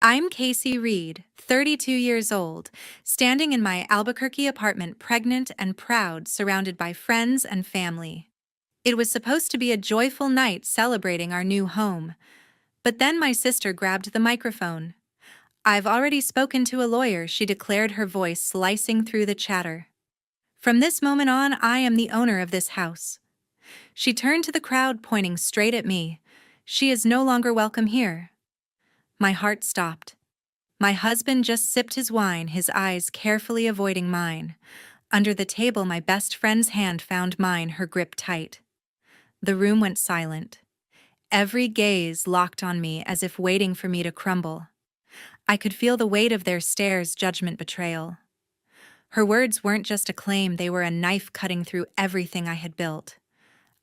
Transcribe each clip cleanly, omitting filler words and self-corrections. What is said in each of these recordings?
I'm Casey Reed, 32 years old, standing in my Albuquerque apartment, pregnant and proud, surrounded by friends and family. It was supposed to be a joyful night celebrating our new home. But then my sister grabbed the microphone. "I've already spoken to a lawyer," she declared, her voice slicing through the chatter. "From this moment on, I am the owner of this house." She turned to the crowd, pointing straight at me. "She is no longer welcome here." My heart stopped. My husband just sipped his wine, his eyes carefully avoiding mine. Under the table, my best friend's hand found mine, her grip tight. The room went silent. Every gaze locked on me as if waiting for me to crumble. I could feel the weight of their stares, judgment, betrayal. Her words weren't just a claim, they were a knife cutting through everything I had built.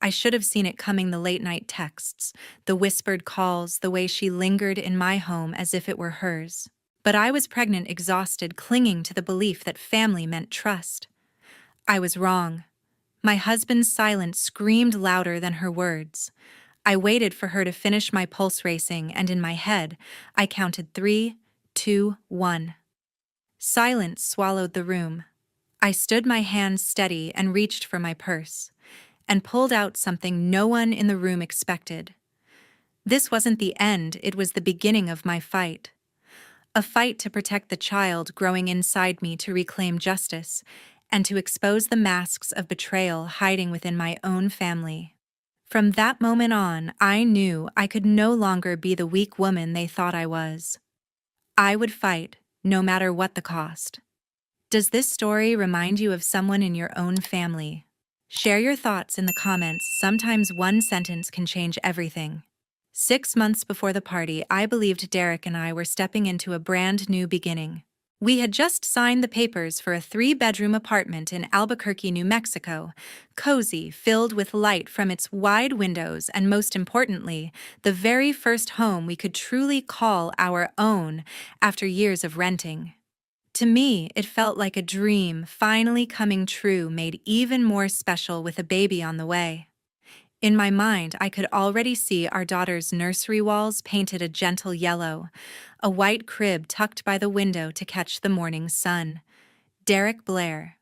I should have seen it coming, the late-night texts, the whispered calls, the way she lingered in my home as if it were hers. But I was pregnant, exhausted, clinging to the belief that family meant trust. I was wrong. My husband's silence screamed louder than her words. I waited for her to finish, my pulse racing, and in my head, I counted 3, 2, 1. Silence swallowed the room. I stood, my hands steady, and reached for my purse, and pulled out something no one in the room expected. This wasn't the end, it was the beginning of my fight. A fight to protect the child growing inside me, to reclaim justice, and to expose the masks of betrayal hiding within my own family. From that moment on, I knew I could no longer be the weak woman they thought I was. I would fight, no matter what the cost. Does this story remind you of someone in your own family? Share your thoughts in the comments. Sometimes one sentence can change everything. 6 months before the party, I believed Derek and I were stepping into a brand new beginning. We had just signed the papers for a 3-bedroom apartment in Albuquerque, New Mexico, cozy, filled with light from its wide windows, and most importantly, the very first home we could truly call our own after years of renting. To me, it felt like a dream finally coming true, made even more special with a baby on the way. In my mind, I could already see our daughter's nursery walls painted a gentle yellow, a white crib tucked by the window to catch the morning sun. Derek Blair.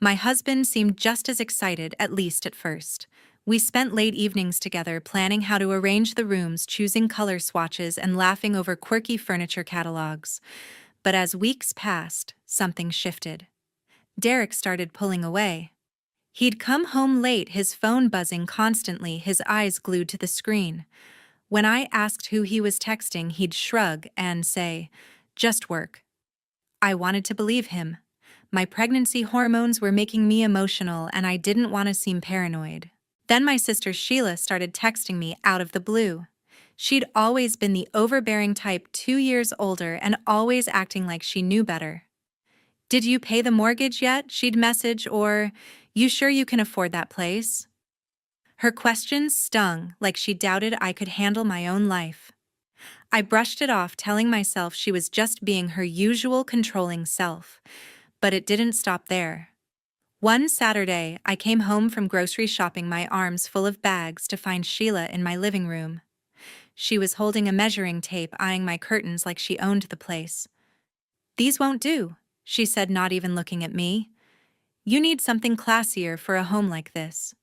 My husband seemed just as excited, at least at first. We spent late evenings together, planning how to arrange the rooms, choosing color swatches, and laughing over quirky furniture catalogs. But as weeks passed, something shifted. Derek started pulling away. He'd come home late, his phone buzzing constantly, his eyes glued to the screen. When I asked who he was texting, he'd shrug and say, "Just work." I wanted to believe him. My pregnancy hormones were making me emotional, and I didn't want to seem paranoid. Then my sister Sheila started texting me out of the blue. She'd always been the overbearing type, 2 years older and always acting like she knew better. "Did you pay the mortgage yet?" she'd message, or, "You sure you can afford that place?" Her questions stung, like she doubted I could handle my own life. I brushed it off, telling myself she was just being her usual controlling self. But it didn't stop there. One Saturday, I came home from grocery shopping, my arms full of bags, to find Sheila in my living room. She was holding a measuring tape, eyeing my curtains like she owned the place. "These won't do," she said, not even looking at me. "You need something classier for a home like this."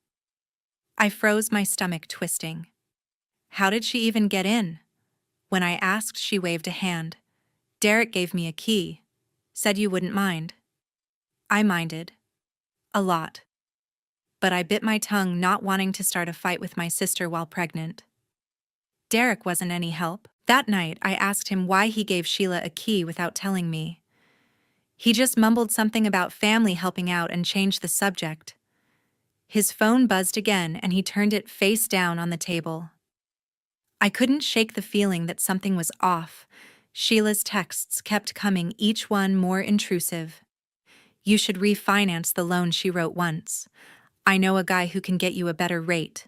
I froze, my stomach twisting. How did she even get in? When I asked, she waved a hand. "Derek gave me a key. Said you wouldn't mind." I minded. A lot. But I bit my tongue, not wanting to start a fight with my sister while pregnant. Derek wasn't any help. That night, I asked him why he gave Sheila a key without telling me. He just mumbled something about family helping out and changed the subject. His phone buzzed again, and he turned it face down on the table. I couldn't shake the feeling that something was off. Sheila's texts kept coming, each one more intrusive. "You should refinance the loan," she wrote once. "I know a guy who can get you a better rate."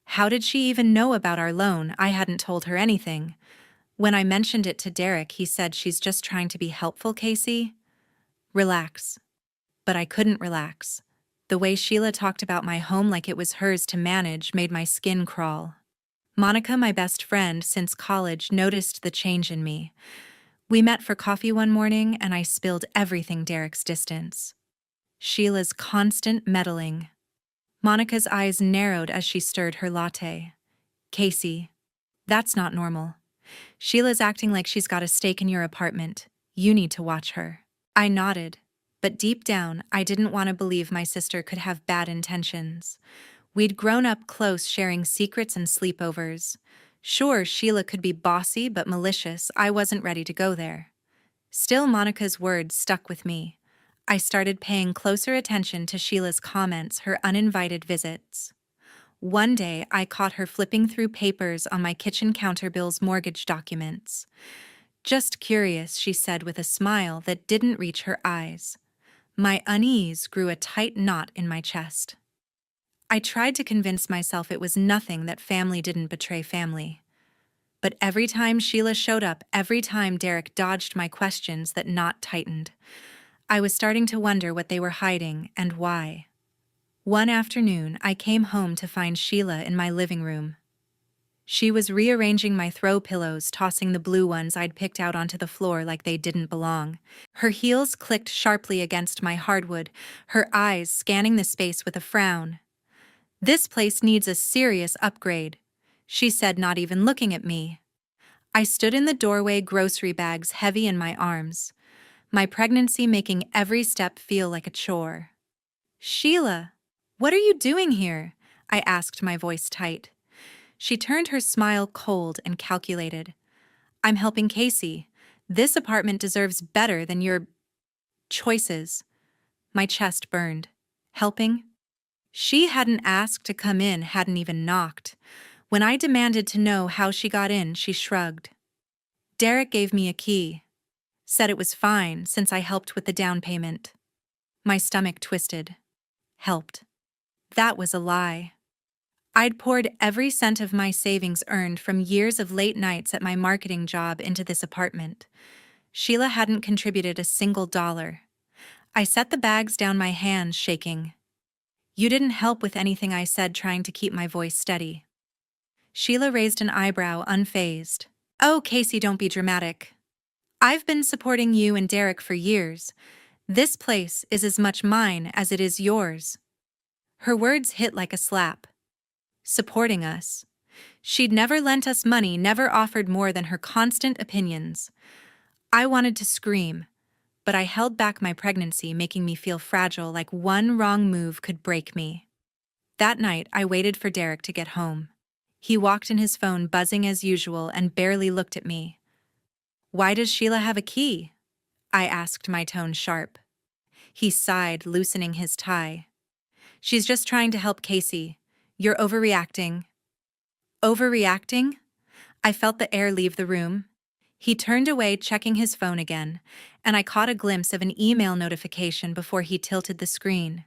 How did she even know about our loan? I hadn't told her anything. When I mentioned it to Derek, he said, "She's just trying to be helpful, Casey. Relax." But I couldn't relax. The way Sheila talked about my home like it was hers to manage made my skin crawl. Monica, my best friend since college, noticed the change in me. We met for coffee one morning and I spilled everything Derek's distance. Sheila's constant meddling. Monica's eyes narrowed as she stirred her latte. Casey, that's not normal. Sheila's acting like she's got a stake in your apartment. You need to watch her. I nodded, but deep down, I didn't want to believe my sister could have bad intentions. We'd grown up close, sharing secrets and sleepovers. Sure, Sheila could be bossy but malicious. I wasn't ready to go there. Still, Monica's words stuck with me. I started paying closer attention to Sheila's comments, her uninvited visits. One day, I caught her flipping through papers on my kitchen counter Bill's mortgage documents. Just curious, she said with a smile that didn't reach her eyes. My unease grew a tight knot in my chest. I tried to convince myself it was nothing, that family didn't betray family. But every time Sheila showed up, every time Derek dodged my questions, that knot tightened. I was starting to wonder what they were hiding and why. One afternoon, I came home to find Sheila in my living room. She was rearranging my throw pillows, tossing the blue ones I'd picked out onto the floor like they didn't belong. Her heels clicked sharply against my hardwood, her eyes scanning the space with a frown. "This place needs a serious upgrade," she said, not even looking at me. I stood in the doorway, grocery bags heavy in my arms, my pregnancy making every step feel like a chore. "Sheila, what are you doing here?" I asked, my voice tight. She turned, her smile cold and calculated. "I'm helping Casey. This apartment deserves better than your choices." My chest burned. Helping? She hadn't asked to come in, hadn't even knocked. When I demanded to know how she got in, she shrugged. "Derek gave me a key. Said it was fine since I helped with the down payment." My stomach twisted. Helped. That was a lie. I'd poured every cent of my savings earned from years of late nights at my marketing job into this apartment. Sheila hadn't contributed a single dollar. I set the bags down, my hands shaking. "You didn't help with anything," I said, trying to keep my voice steady. Sheila raised an eyebrow, unfazed. "Oh, Casey, don't be dramatic. I've been supporting you and Derek for years. This place is as much mine as it is yours." Her words hit like a slap. Supporting us. She'd never lent us money, never offered more than her constant opinions. I wanted to scream, but I held back, my pregnancy making me feel fragile, like one wrong move could break me. That night, I waited for Derek to get home. He walked in, his phone buzzing as usual, and barely looked at me. "Why does Sheila have a key?" I asked, my tone sharp. He sighed, loosening his tie. "She's just trying to help Casey. You're overreacting." Overreacting? I felt the air leave the room. He turned away, checking his phone again, and I caught a glimpse of an email notification before he tilted the screen.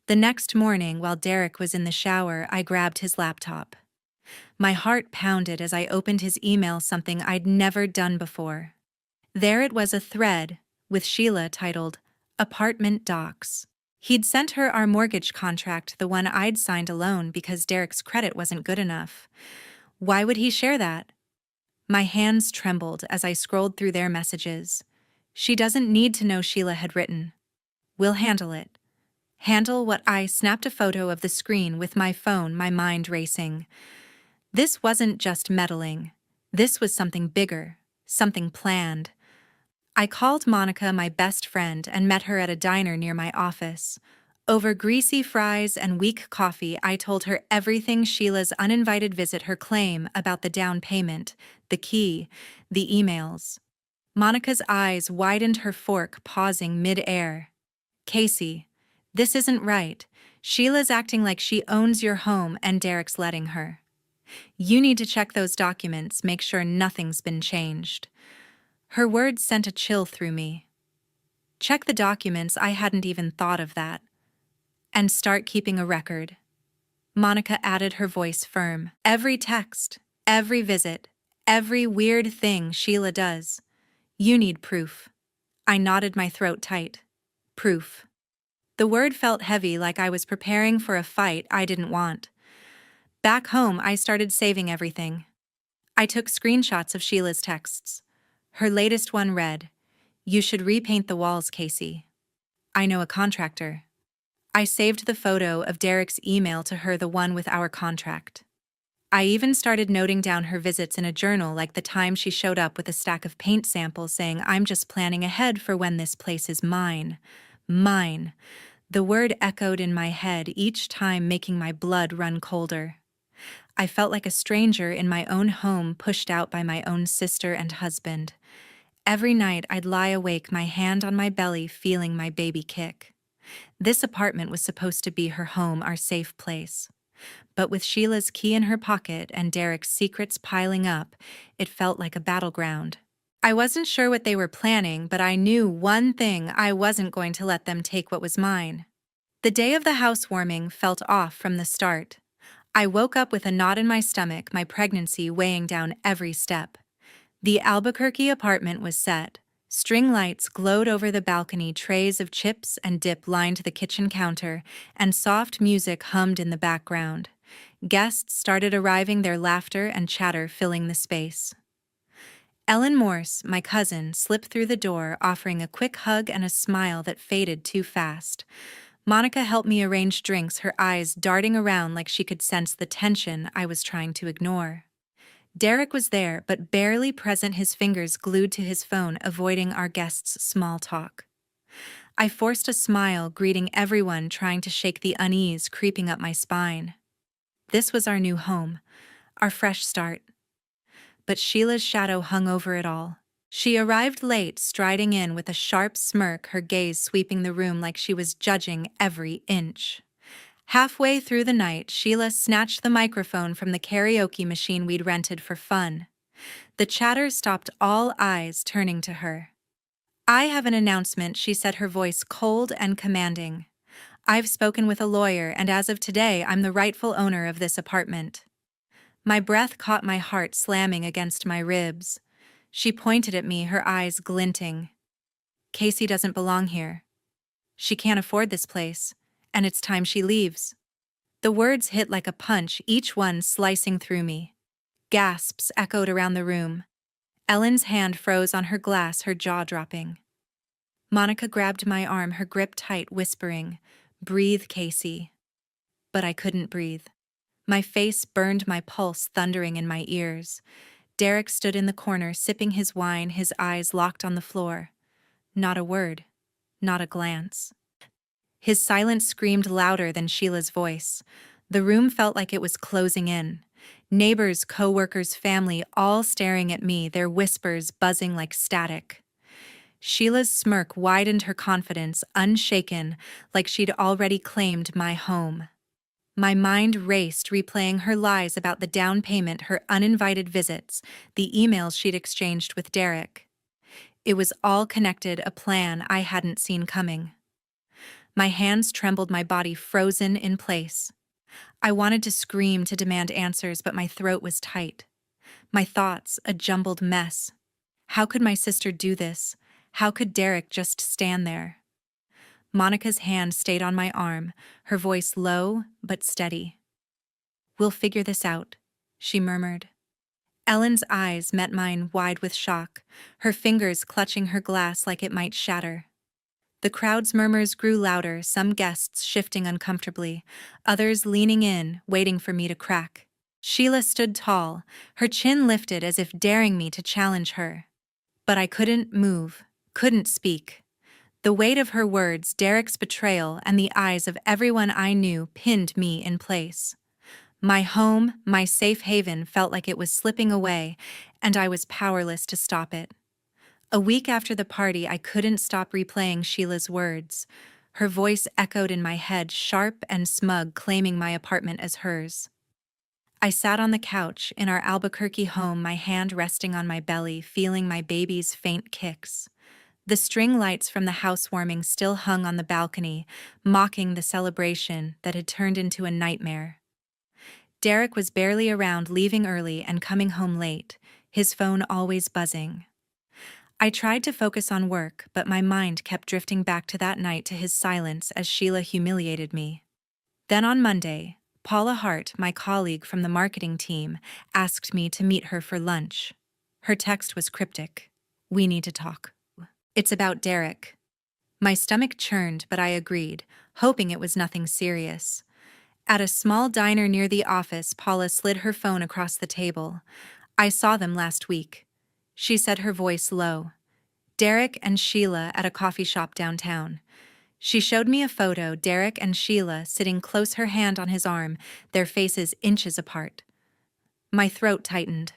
The next morning, while Derek was in the shower, I grabbed his laptop. My heart pounded as I opened his email, something I'd never done before. There it was, a thread with Sheila titled "Apartment Docs." He'd sent her our mortgage contract, the one I'd signed alone because Derek's credit wasn't good enough. Why would he share that? My hands trembled as I scrolled through their messages. "She doesn't need to know," Sheila had written. "We'll handle it." Handle what? I snapped a photo of the screen with my phone, my mind racing. This wasn't just meddling. This was something bigger, something planned. I called Monica, my best friend, and met her at a diner near my office. Over greasy fries and weak coffee, I told her everything: Sheila's uninvited visit, her claim about the down payment, the key, the emails. Monica's eyes widened, her fork pausing mid-air. "Casey, this isn't right. Sheila's acting like she owns your home and Derek's letting her. You need to check those documents, make sure nothing's been changed." Her words sent a chill through me. Check the documents? I hadn't even thought of that. "And start keeping a record." Monica added, her voice firm. "Every text, every visit, every weird thing Sheila does. You need proof." I nodded, my throat tight. Proof. The word felt heavy, like I was preparing for a fight I didn't want. Back home, I started saving everything. I took screenshots of Sheila's texts, Her latest one read, "You should repaint the walls, Casey. I know a contractor." I saved the photo of Derek's email to her, the one with our contract. I even started noting down her visits in a journal, like the time she showed up with a stack of paint samples saying, "I'm just planning ahead for when this place is mine. Mine." The word echoed in my head each time, making my blood run colder. I felt like a stranger in my own home, pushed out by my own sister and husband. Every night I'd lie awake, my hand on my belly, feeling my baby kick. This apartment was supposed to be her home, our safe place. But with Sheila's key in her pocket and Derek's secrets piling up, it felt like a battleground. I wasn't sure what they were planning, but I knew one thing: I wasn't going to let them take what was mine. The day of the housewarming felt off from the start. I woke up with a knot in my stomach, my pregnancy weighing down every step. The Albuquerque apartment was set. String lights glowed over the balcony, trays of chips and dip lined the kitchen counter, and soft music hummed in the background. Guests started arriving, their laughter and chatter filling the space. Ellen Morse, my cousin, slipped through the door, offering a quick hug and a smile that faded too fast. Monica helped me arrange drinks, her eyes darting around like she could sense the tension I was trying to ignore. Derek was there, but barely present, his fingers glued to his phone, avoiding our guests' small talk. I forced a smile, greeting everyone, trying to shake the unease creeping up my spine. This was our new home, our fresh start. But Sheila's shadow hung over it all. She arrived late, striding in with a sharp smirk, her gaze sweeping the room like she was judging every inch. Halfway through the night, Sheila snatched the microphone from the karaoke machine we'd rented for fun. The chatter stopped, all eyes turning to her. "I have an announcement," she said, her voice cold and commanding. "I've spoken with a lawyer, and as of today, I'm the rightful owner of this apartment." My breath caught, my heart slamming against my ribs. She pointed at me, her eyes glinting. "Casey doesn't belong here. She can't afford this place, and it's time she leaves." The words hit like a punch, each one slicing through me. Gasps echoed around the room. Ellen's hand froze on her glass, her jaw dropping. Monica grabbed my arm, her grip tight, whispering, "Breathe, Casey." But I couldn't breathe. My face burned, my pulse thundering in my ears. Derek stood in the corner, sipping his wine, his eyes locked on the floor. Not a word, not a glance. His silence screamed louder than Sheila's voice. The room felt like it was closing in. Neighbors, co-workers, family, all staring at me, their whispers buzzing like static. Sheila's smirk widened, her confidence unshaken, like she'd already claimed my home. My mind raced, replaying her lies about the down payment, her uninvited visits, the emails she'd exchanged with Derek. It was all connected, a plan I hadn't seen coming. My hands trembled, my body frozen in place. I wanted to scream, to demand answers, but my throat was tight. My thoughts, a jumbled mess. How could my sister do this? How could Derek just stand there? Monica's hand stayed on my arm, her voice low but steady. "We'll figure this out," she murmured. Ellen's eyes met mine, wide with shock, her fingers clutching her glass like it might shatter. The crowd's murmurs grew louder, some guests shifting uncomfortably, others leaning in, waiting for me to crack. Sheila stood tall, her chin lifted as if daring me to challenge her. But I couldn't move, couldn't speak. The weight of her words, Derek's betrayal, and the eyes of everyone I knew pinned me in place. My home, my safe haven, felt like it was slipping away, and I was powerless to stop it. A week after the party, I couldn't stop replaying Sheila's words. Her voice echoed in my head, sharp and smug, claiming my apartment as hers. I sat on the couch in our Albuquerque home, my hand resting on my belly, feeling my baby's faint kicks. The string lights from the housewarming still hung on the balcony, mocking the celebration that had turned into a nightmare. Derek was barely around, leaving early and coming home late, his phone always buzzing. I tried to focus on work, but my mind kept drifting back to that night, to his silence as Sheila humiliated me. Then on Monday, Paula Hart, my colleague from the marketing team, asked me to meet her for lunch. Her text was cryptic. We need to talk. It's about Derek. My stomach churned, but I agreed, hoping it was nothing serious. At a small diner near the office, Paula slid her phone across the table. I saw them last week. She said, her voice low. Derek and Sheila at a coffee shop downtown. She showed me a photo, Derek and Sheila sitting close, her hand on his arm, their faces inches apart. My throat tightened.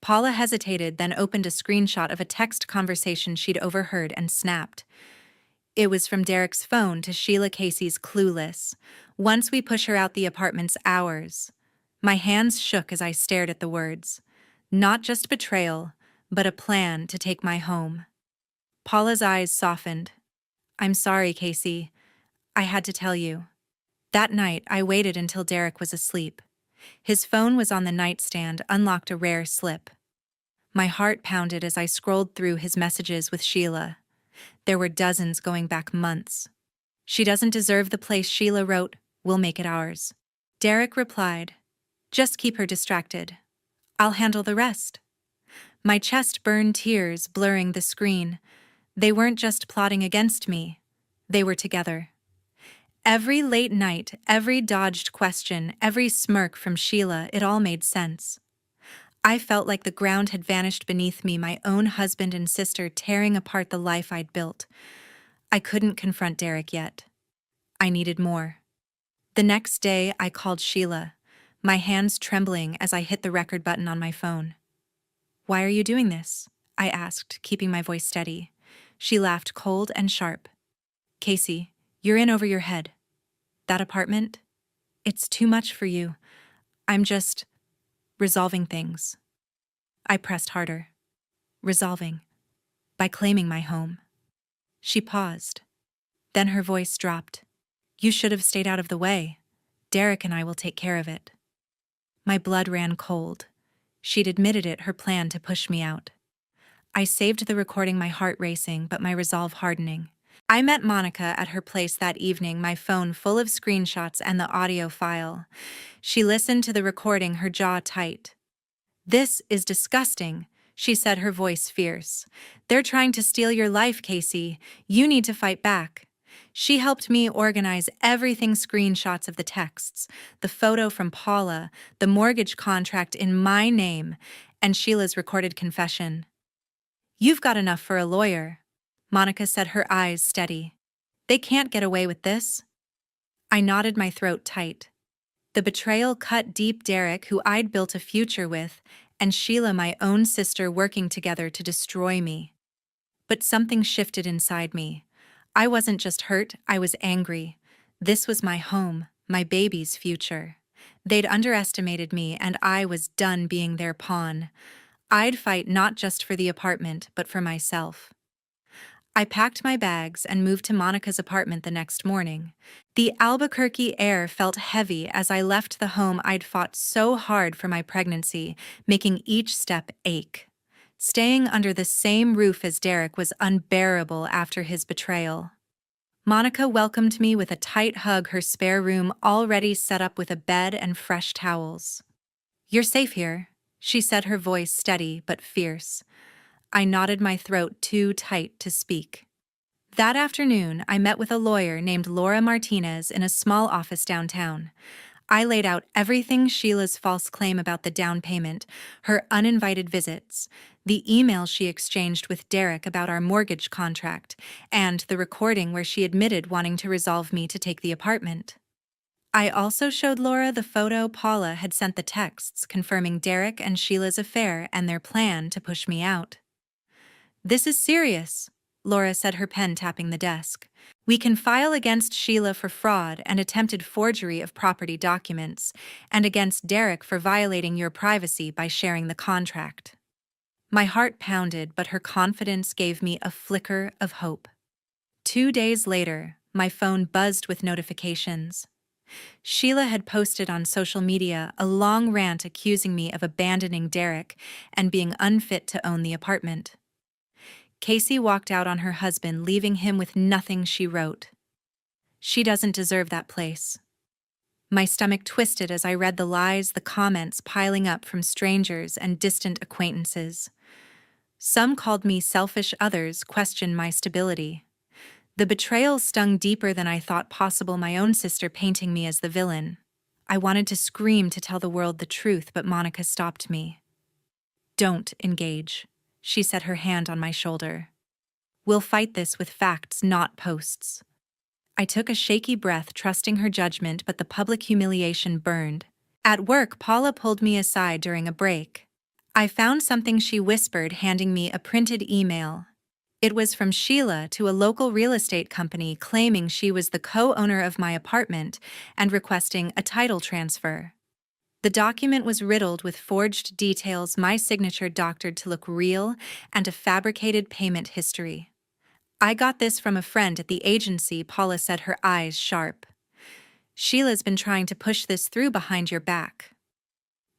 Paula hesitated, then opened a screenshot of a text conversation she'd overheard and snapped. It was from Derek's phone to Sheila Casey's clueless. Once we push her out the apartment's hours. My hands shook as I stared at the words. Not just betrayal, but a plan to take my home. Paula's eyes softened. I'm sorry, Casey. I had to tell you. That night, I waited until Derek was asleep. His phone was on the nightstand, unlocked, a rare slip. My heart pounded as I scrolled through his messages with Sheila. There were dozens going back months. She doesn't deserve the place, Sheila wrote. We'll make it ours. Derek replied, just keep her distracted. I'll handle the rest. My chest burned, tears blurring the screen. They weren't just plotting against me. They were together. Every late night, every dodged question, every smirk from Sheila, it all made sense. I felt like the ground had vanished beneath me, my own husband and sister tearing apart the life I'd built. I couldn't confront Derek yet. I needed more. The next day, I called Sheila, my hands trembling as I hit the record button on my phone. Why are you doing this? I asked, keeping my voice steady. She laughed, cold and sharp. Casey, you're in over your head. That apartment? It's too much for you. I'm just resolving things. I pressed harder. Resolving. By claiming my home. She paused. Then her voice dropped. You should have stayed out of the way. Derek and I will take care of it. My blood ran cold. She'd admitted it, her plan to push me out. I saved the recording, my heart racing, but my resolve hardening. I met Monica at her place that evening, my phone full of screenshots and the audio file. She listened to the recording, her jaw tight. This is disgusting, she said, her voice fierce. They're trying to steal your life, Casey. You need to fight back. She helped me organize everything, screenshots of the texts, the photo from Paula, the mortgage contract in my name, and Sheila's recorded confession. You've got enough for a lawyer, Monica said, her eyes steady. They can't get away with this. I nodded, my throat tight. The betrayal cut deep, Derek, who I'd built a future with, and Sheila, my own sister, working together to destroy me. But something shifted inside me. I wasn't just hurt, I was angry. This was my home, my baby's future. They'd underestimated me, and I was done being their pawn. I'd fight not just for the apartment, but for myself. I packed my bags and moved to Monica's apartment the next morning. The Albuquerque air felt heavy as I left the home I'd fought so hard for my pregnancy, making each step ache. Staying under the same roof as Derek was unbearable after his betrayal. Monica welcomed me with a tight hug, her spare room already set up with a bed and fresh towels. You're safe here, she said, her voice steady but fierce. I nodded, my throat too tight to speak. That afternoon, I met with a lawyer named Laura Martinez in a small office downtown. I laid out everything: Sheila's false claim about the down payment, her uninvited visits, the email she exchanged with Derek about our mortgage contract, and the recording where she admitted wanting to resolve me to take the apartment. I also showed Laura the photo Paula had sent, the texts confirming Derek and Sheila's affair and their plan to push me out. This is serious, Laura said, her pen tapping the desk. We can file against Sheila for fraud and attempted forgery of property documents, and against Derek for violating your privacy by sharing the contract. My heart pounded, but her confidence gave me a flicker of hope. 2 days later, my phone buzzed with notifications. Sheila had posted on social media a long rant accusing me of abandoning Derek and being unfit to own the apartment. Casey walked out on her husband, leaving him with nothing, she wrote. She doesn't deserve that place. My stomach twisted as I read the lies, the comments piling up from strangers and distant acquaintances. Some called me selfish, others questioned my stability. The betrayal stung deeper than I thought possible, my own sister painting me as the villain. I wanted to scream to tell the world the truth, but Monica stopped me. "Don't engage," she set her hand on my shoulder. "We'll fight this with facts, not posts." I took a shaky breath, trusting her judgment, but the public humiliation burned. At work, Paula pulled me aside during a break. "I found something," she whispered, handing me a printed email. It was from Sheila to a local real estate company, claiming she was the co-owner of my apartment and requesting a title transfer. The document was riddled with forged details, my signature doctored to look real, and a fabricated payment history. "I got this from a friend at the agency," Paula said, her eyes sharp. "Sheila's been trying to push this through behind your back."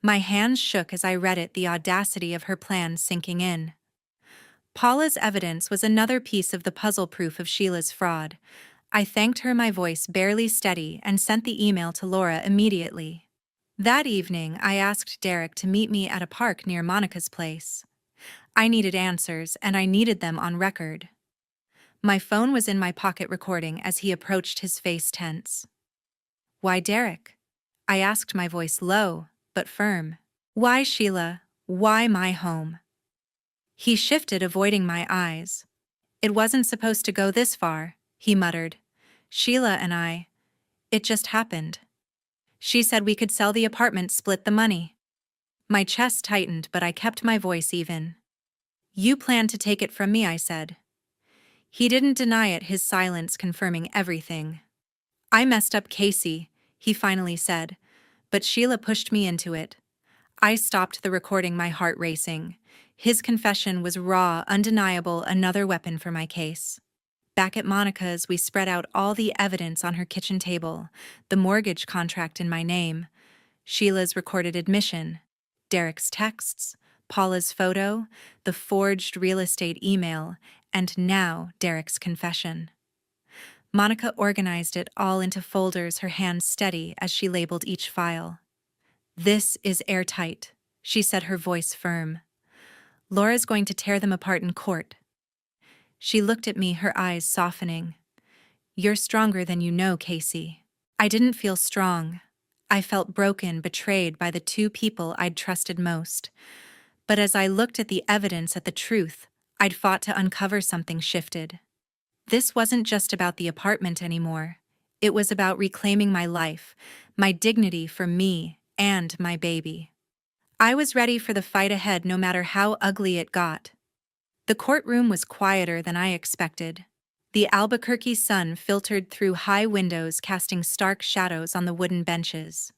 My hands shook as I read it, the audacity of her plan sinking in. Paula's evidence was another piece of the puzzle, proof of Sheila's fraud. I thanked her, my voice barely steady, and sent the email to Laura immediately. That evening, I asked Derek to meet me at a park near Monica's place. I needed answers, and I needed them on record. My phone was in my pocket, recording as he approached, his face tense. "Why, Derek?" I asked, my voice low but firm. "Why, Sheila? Why my home?" He shifted, avoiding my eyes. "It wasn't supposed to go this far," he muttered. "Sheila and it just happened. She said we could sell the apartment, split the money." My chest tightened, but I kept my voice even. "You planned to take it from me," I said. He didn't deny it, his silence confirming everything. "I messed up, Casey," he finally said, "but Sheila pushed me into it." I stopped the recording, my heart racing. His confession was raw, undeniable, another weapon for my case. Back at Monica's, we spread out all the evidence on her kitchen table: the mortgage contract in my name, Sheila's recorded admission, Derek's texts, Paula's photo, the forged real estate email, and now Derek's confession. Monica organized it all into folders, her hands steady as she labeled each file. "This is airtight," she said, her voice firm. "Laura's going to tear them apart in court." She looked at me, her eyes softening. "You're stronger than you know, Casey." I didn't feel strong. I felt broken, betrayed by the two people I'd trusted most. But as I looked at the evidence, at the truth I'd fought to uncover, something shifted. This wasn't just about the apartment anymore. It was about reclaiming my life, my dignity, for me and my baby. I was ready for the fight ahead, no matter how ugly it got. The courtroom was quieter than I expected. The Albuquerque sun filtered through high windows, casting stark shadows on the wooden benches.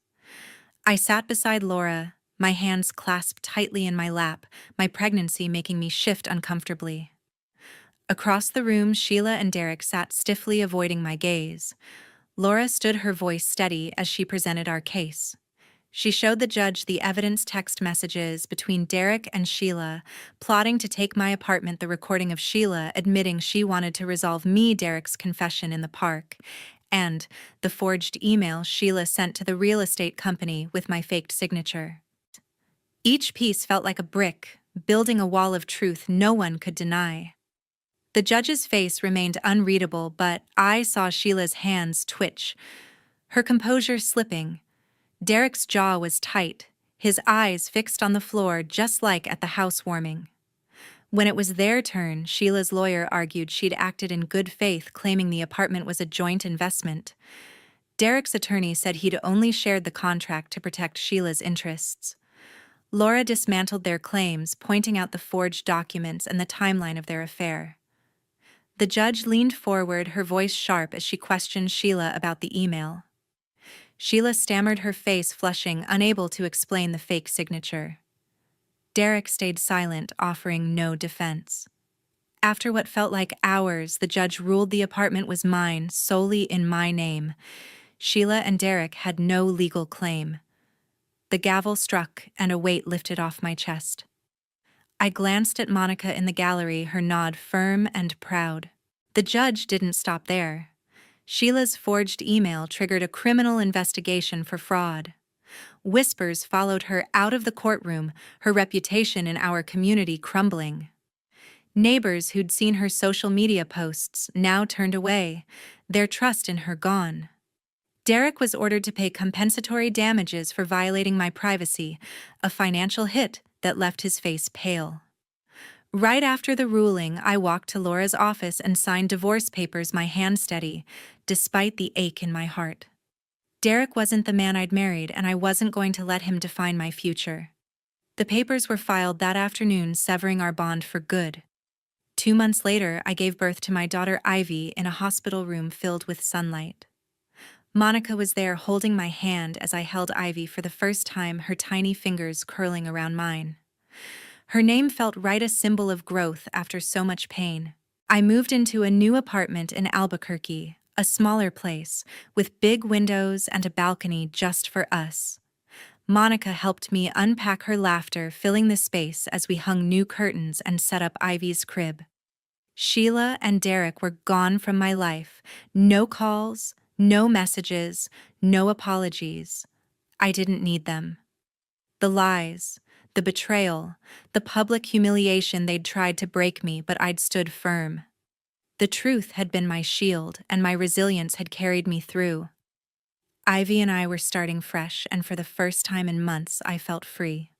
I sat beside Laura, my hands clasped tightly in my lap, my pregnancy making me shift uncomfortably. Across the room, Sheila and Derek sat stiffly, avoiding my gaze. Laura stood, her voice steady, as she presented our case. She showed the judge the evidence: text messages between Derek and Sheila, plotting to take my apartment, the recording of Sheila admitting she wanted to resolve me, Derek's confession in the park, and the forged email Sheila sent to the real estate company with my faked signature. Each piece felt like a brick, building a wall of truth no one could deny. The judge's face remained unreadable, but I saw Sheila's hands twitch, her composure slipping. Derek's jaw was tight, his eyes fixed on the floor, just like at the housewarming. When it was their turn, Sheila's lawyer argued she'd acted in good faith, claiming the apartment was a joint investment. Derek's attorney said he'd only shared the contract to protect Sheila's interests. Laura dismantled their claims, pointing out the forged documents and the timeline of their affair. The judge leaned forward, her voice sharp, as she questioned Sheila about the email. Sheila stammered, her face flushing, unable to explain the fake signature. Derek stayed silent, offering no defense. After what felt like hours, the judge ruled the apartment was mine, solely in my name. Sheila and Derek had no legal claim. The gavel struck, and a weight lifted off my chest. I glanced at Monica in the gallery, her nod firm and proud. The judge didn't stop there. Sheila's forged email triggered a criminal investigation for fraud. Whispers followed her out of the courtroom, her reputation in our community crumbling. Neighbors who'd seen her social media posts now turned away, their trust in her gone. Derek was ordered to pay compensatory damages for violating my privacy, a financial hit that left his face pale. Right after the ruling, I walked to Laura's office and signed divorce papers, my hand steady, despite the ache in my heart. Derek wasn't the man I'd married, and I wasn't going to let him define my future. The papers were filed that afternoon, severing our bond for good. 2 months later, I gave birth to my daughter Ivy in a hospital room filled with sunlight. Monica was there holding my hand as I held Ivy for the first time, her tiny fingers curling around mine. Her name felt right, a symbol of growth after so much pain. I moved into a new apartment in Albuquerque, a smaller place, with big windows and a balcony just for us. Monica helped me unpack, her laughter filling the space as we hung new curtains and set up Ivy's crib. Sheila and Derek were gone from my life. No calls, no messages, no apologies. I didn't need them. The lies, the betrayal, the public humiliation, they'd tried to break me, but I'd stood firm. The truth had been my shield, and my resilience had carried me through. Ivy and I were starting fresh, and for the first time in months, I felt free.